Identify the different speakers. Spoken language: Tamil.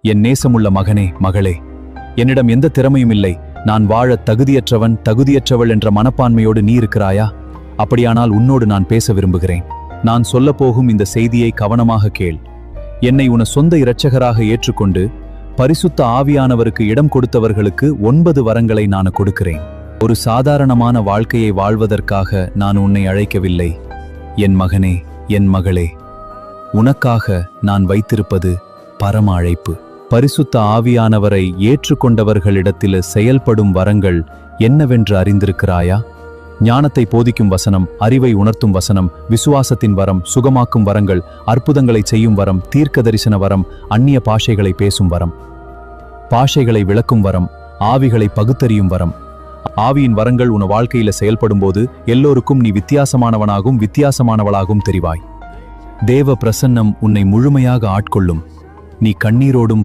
Speaker 1: என் நேசமுள்ள மகனே, மகளே, என்னிடம் எந்த திறமையும் இல்லை, நான் வாழ தகுதியற்றவன், தகுதியற்றவள் என்ற மனப்பான்மையோடு நீ இருக்கிறாயா? அப்படியானால் உன்னோடு நான் பேச விரும்புகிறேன். நான் சொல்லப்போகும் இந்த செய்தியை கவனமாக கேள். என்னை உன சொந்த இரட்சகராக ஏற்றுக்கொண்டு பரிசுத்த ஆவியானவருக்கு இடம் கொடுத்தவர்களுக்கு 9 வரங்களை நான் கொடுக்கிறேன். ஒரு சாதாரணமான வாழ்க்கையை வாழ்வதற்காக நான் உன்னை அழைக்கவில்லை. என் மகனே, என் மகளே, உனக்காக நான் வைத்திருப்பது பரம அழைப்பு. பரிசுத்த ஆவியானவரை ஏற்றுக்கொண்டவர்களிடத்தில் செயல்படும் வரங்கள் என்னவென்று அறிந்திருக்கிறாயா? ஞானத்தை போதிக்கும் வசனம், அறிவை உணர்த்தும் வசனம், விசுவாசத்தின் வரம், சுகமாக்கும் வரங்கள், அற்புதங்களை செய்யும் வரம், தீர்க்க தரிசன வரம், அந்நிய பாஷைகளை பேசும் வரம், பாஷைகளை விளக்கும் வரம், ஆவிகளை பகுத்தறியும் வரம். ஆவியின் வரங்கள் உன் வாழ்க்கையில செயல்படும் போது எல்லோருக்கும் நீ வித்தியாசமானவனாகவும் வித்தியாசமானவளாகவும் தெரிவாய். தேவ பிரசன்னம் உன்னை முழுமையாக ஆட்கொள்ளும். நீ கண்ணீரோடும்